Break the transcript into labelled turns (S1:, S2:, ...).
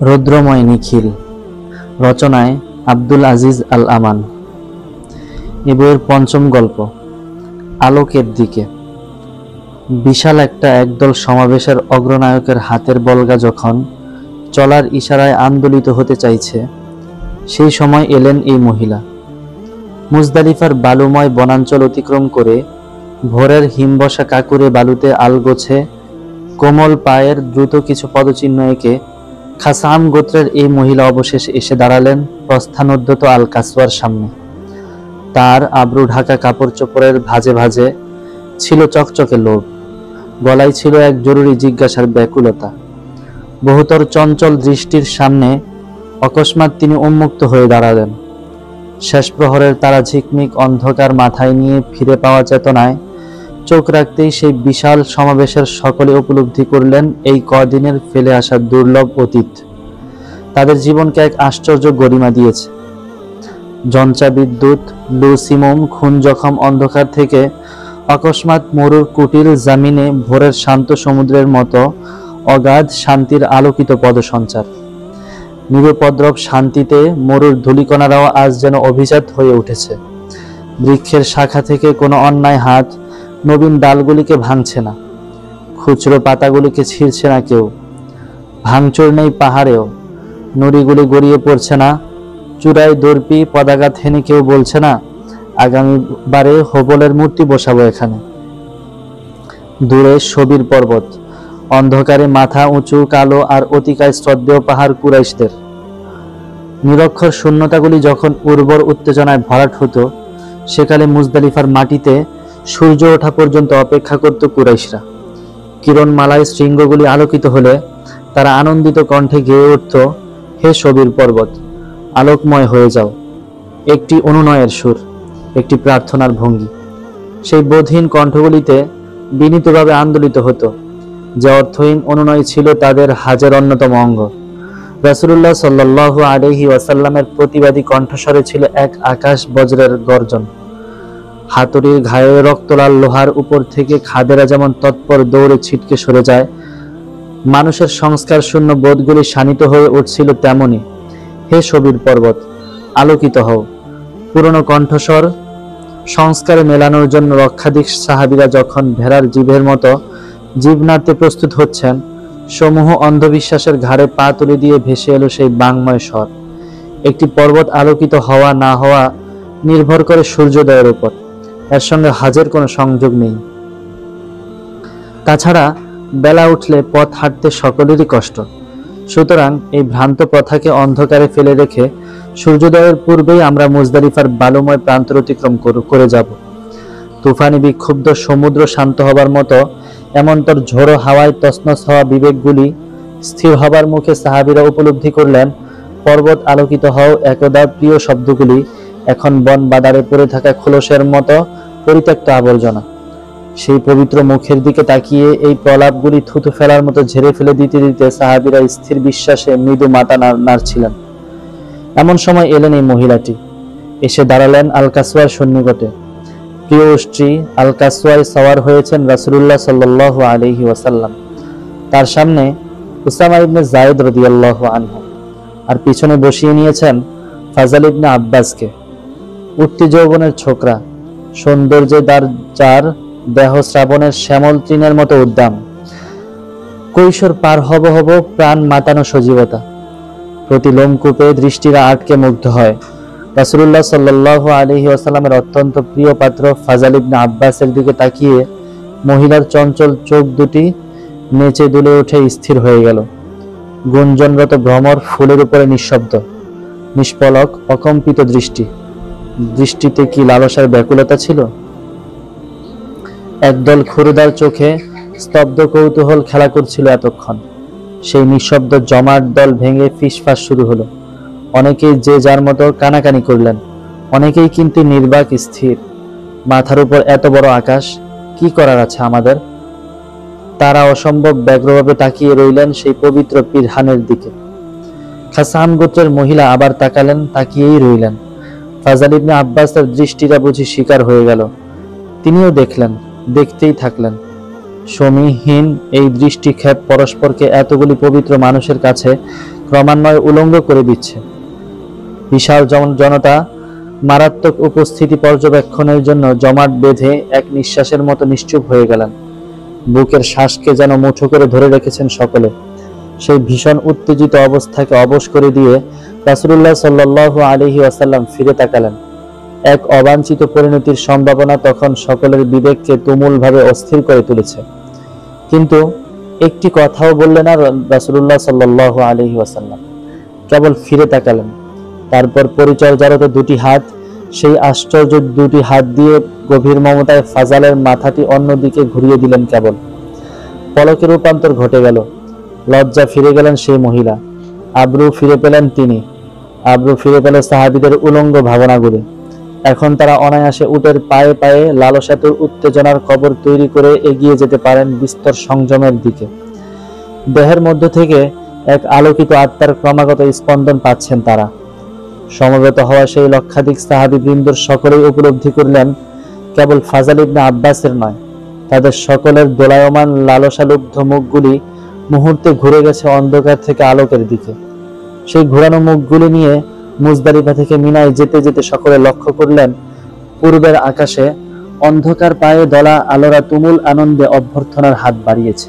S1: রৌদ্রময় নিখিল। রচনায় আব্দুল আজিজ আল আমান। এ বইয়ের পঞ্চম গল্প আলোকের দিকে। বিশাল একটা একদল সমাবেশের অগ্রনায়কের হাতের বলগা যখন চলার ইশারায় আন্দোলিত হতে চাইছে, সেই সময় এলেন এই মহিলা। মুজদালিফার বালুময় বনাঞ্চল অতিক্রম করে ভোরের হিমবসা কাকুরে বালুতে আলগোছে কোমল পায়ের দ্রুত কিছু পদচিহ্ন এঁকে খাসাম গোত্রের এই মহিলা অবশেষে এসে দাঁড়ালেন প্রস্থানোদ্যত আল কাসওয়ার সামনে। তার আবরু ঢাকা কাপড় চোপড়ের ভাঁজে ভাঁজে ছিল চকচকে লোভ, গলায় ছিল এক জরুরি জিজ্ঞাসার ব্যাকুলতা। বহুতর চঞ্চল দৃষ্টির সামনে অকস্মাৎ তিনি উন্মুক্ত হয়ে দাঁড়ালেন। শেষ প্রহরের তারা ঝিকমিক অন্ধকার মাথায় নিয়ে ফিরে পাওয়া চেতনায় চোখ রাখতেই সেই বিশাল সমাবেশের সকলে উপলব্ধি করলেন এই কদিনের ফেলে আসা দুর্লভ অতীত তাদের জীবনকে এক আশ্চর্য গরিমা দিয়েছে। জঞ্চা বিদ্যুৎ, লুসিমম, খুন জখম অন্ধকার থেকে অকস্মাৎ মরুর কুটিল জামিনে ভোরের শান্ত সমুদ্রের মতো অগাধ শান্তির আলোকিত পদসঞ্চার। নিরুপদ্রব শান্তিতে মরুর ধূলিকণারাও আজ যেন অভিজাত হয়ে উঠেছে। বৃক্ষের শাখা থেকে কোনো অন্যায় হাত নবীন ডালগুলিকে ভাঙছে না, খুচরো পাতাগুলিকে ছিঁড়ছে না কেউ। ভাঙচুর নেই পাহাড়েও, নুড়িগুলি গড়িয়ে পড়ছে না, চূড়ায় দর্পি পদাঘাত হেনে কেউ বলছে না আগামীবারে হোবলের মূর্তি বসাবো এখানে। দূরে সবির পর্বত, অন্ধকারে মাথা উঁচু, কালো আর অতিকায় শ্রদ্ধেয় পাহাড় কুরাইশদের। নিরক্ষর শূন্যতাগুলি যখন উর্বর উত্তেজনায় ভরাট হতো, সেকালে মুজদালিফার মাটিতে সূর্য ওঠা পর্যন্ত অপেক্ষা করত কুরাইশরা। কিরণমালায় শৃঙ্গগুলি আলোকিত হলে তারা আনন্দিত কণ্ঠে গেয়ে উঠত, হে সবির পর্বত, আলোকময় হয়ে যাও। একটি অনুনয়ের সুর, একটি প্রার্থনার ভঙ্গি। সেই বোধহীন কণ্ঠগুলিতে বিনীতভাবে আন্দোলিত হতো, যে অর্থহীন অনুনয় ছিল তাদের হাজের অন্যতম অঙ্গ। রাসূলুল্লাহ সাল্লাল্লাহু আলাইহি ওয়াসাল্লামের প্রতিবাদী কণ্ঠস্বরে ছিল এক আকাশ বজ্রের গর্জন। হাতুড়ির ঘায়ে রক্তলাল লোহার উপর থেকে খাদেরা যেমন তৎপর দৌড়ে ছিটকে সরে যায়, মানুষের সংস্কার শূন্য বোধগুলি শানিত হয়ে উঠছিল তেমনি। হে সবির পর্বত, আলোকিত হও। পুরনো কণ্ঠস্বর সংস্কারে মেলানোর জন্য লক্ষাধিক সাহাবীরা যখন ভেড়ার জিভের মতো জিভ নাড়তে প্রস্তুত হচ্ছেন, সমূহ অন্ধবিশ্বাসের ঘাড়ে পা তুলে দিয়ে ভেসে এলো সেই বাংময় স্বর। একটি পর্বত আলোকিত হওয়া না হওয়া নির্ভর করে সূর্যোদয়ের উপর, এর সঙ্গে হাজের কোনো সংযোগ নেই। তাছাড়া বেলা উঠলে পথ হাঁটতে সকলেরই কষ্ট। সুতরাং এই ভ্রান্ত প্রথাকে অন্ধকারে ফেলে রেখে সূর্যোদয়ের পূর্বেই আমরা মুজদালিফার বালুময় প্রান্ত অতিক্রম করে যাব। তুফানি বিক্ষুব্ধ সমুদ্র শান্ত হবার মতো এমনতর ঝোড়ো হাওয়ায় তছনছ হওয়া বিবেকগুলি স্থির হবার মুখে সাহাবীরা উপলব্ধি করলেন, পর্বত আলোকিত হও একদা প্রিয় শব্দগুলি এখন বন বাদারে পড়ে থাকা খোলসের মতো পরিত্যক্ত আবর্জনা। সেই পবিত্র মুখের দিকে তাকিয়ে এই প্রলাপগুলি থুতু ফেলার মতো ঝেড়ে ফেলে দিতে দিতে সাহাবীরা স্থির বিশ্বাসে মৃদু মাথা নাড়ছিলেন। এমন সময় এলেন এই মহিলাটি। এসে দাঁড়ালেন আল কাসওয়ার সন্নিকটে। প্রিয় স্ত্রী আল কাসওয়ায় সওয়ার হয়েছেন রাসূলুল্লাহ সাল্লাল্লাহু আলাইহি ওয়াসাল্লাম। তার সামনে উসামা ইবনে যায়েদ রাদিয়াল্লাহু আনহু, আর পিছনে বসিয়ে নিয়েছেন ফাজাল ইবনে আব্বাসকে। উঠতি যৌবনের ছোকরা, সৌন্দর্যে যার দেহ শ্রাবণের শ্যামল তৃণের মতো উদ্দাম, কৈশোর পার হব হব প্রাণ মাতানো সজীবতা। প্রতি লোমকূপে দৃষ্টিরা আটকে মুগ্ধ হয়। রাসূলুল্লাহ সাল্লাল্লাহু আলাইহি ওয়াসাল্লামের অত্যন্ত প্রিয় পাত্র ফাজাল ইবনে আব্বাসের দিকে তাকিয়ে মহিলার চঞ্চল চোখ দুটি নেচে দুলে উঠে স্থির হয়ে গেল। গুঞ্জনরত ভ্রমর ফুলের উপরে নিঃশব্দ, নিষ্পলক, অকম্পিত দৃষ্টিতে কি লালসার ব্যাকুলতা ছিল! একদল ক্ষুরদার চোখে স্তব্ধ কৌতূহল খেলা করছিল এতক্ষণ। সেই নিঃশব্দ জমাট দল ভেঙে ফিসফাস শুরু হলো। অনেকেই যে যার মতো কানাকানি করলেন, অনেকেই কিন্তু নির্বাক স্থির। মাথার উপর এত বড় আকাশ, কি করার আছে আমাদের? তারা অসম্ভব ব্যগ্রভাবে তাকিয়ে রইলেন সেই পবিত্র পিরহানের দিকে। খাসাম গোত্রের মহিলা আবার তাকালেন, তাকিয়েই রইলেন। ফাজাল ইবনে আব্বাসের দৃষ্টিটা বুঝি শিকার হয়ে গেল। তিনিও দেখলেন, দেখতেই থাকলেন। সমীহীন এই দৃষ্টিক্ষেপ পরস্পরকে এতগুলি পবিত্র মানুষের কাছে ক্রমান্বয়ে উলঙ্গ করে দিচ্ছে। বিশাল জনতা মারাত্মক উপস্থিতি পর্যবেক্ষণের জন্য জমাট বেঁধে এক নিঃশ্বাসের মতো নিশ্চুপ হয়ে গেলেন। বুকের শ্বাসকে যেন মুঠো করে ধরে রেখেছেন সকলে। সেই ভীষণ উত্তেজিত অবস্থাকে অবশ করে দিয়ে রাসূলুল্লাহ সাল্লাল্লাহু আলাইহি ওয়াসাল্লাম ফিরে তাকালেন। এক অবাঞ্ছিত পরিণতির সম্ভাবনা তখন সকলের বিবেককে তুমুলভাবে অস্থির করে তুলেছে। কিন্তু একটি কথাও বললেন না রাসূলুল্লাহ সাল্লাল্লাহু আলাইহি ওয়াসাল্লাম। কেবল ফিরে তাকালেন। তারপর পরিচর্যারত দুটি হাত, সেই আশ্চর্য দুটি হাত দিয়ে গভীর মমতায় ফাজালের মাথাটি অন্যদিকে ঘুরিয়ে দিলেন। কেবল পলকে রূপান্তর ঘটে গেল। লজ্জা ফিরে গেলেন সেই মহিলা, আব্রু ফিরে পেলেন তিনি, আব্রু ফিরে পেল সাহাবীদের উলঙ্গ ভাবনাগুলি। এখন তারা অনায়াসে উটের পায়ে পায়ে লালসাতুর উত্তেজনার কবর তৈরি করে এগিয়ে যেতে পারেন বিস্তর সংযমের দিকে। দেহের মধ্য থেকে এক আলোকিত আত্মার ক্রমাগত স্পন্দন পাচ্ছেন তারা। সমবেত হওয়া সেই লক্ষাধিক সাহাবী বৃন্দর সকলেই উপলব্ধি করলেন কেবল ফাজাল ইবনে আব্বাসের নয়, তাদের সকলের দোলায়মান লালসালুব্ধ মুখগুলি মুহূর্তে ঘুরে গেছে অন্ধকার থেকে আলোকের দিকে। সেই ঘোরানো মুখগুলি নিয়ে মুজদালিফা থেকে মিনায় যেতে যেতে সকলে লক্ষ্য করলেন পূর্বের আকাশে অন্ধকার পায়ে দলা আলোরা তুমুল আনন্দে অভ্যর্থনার হাত বাড়িয়েছে।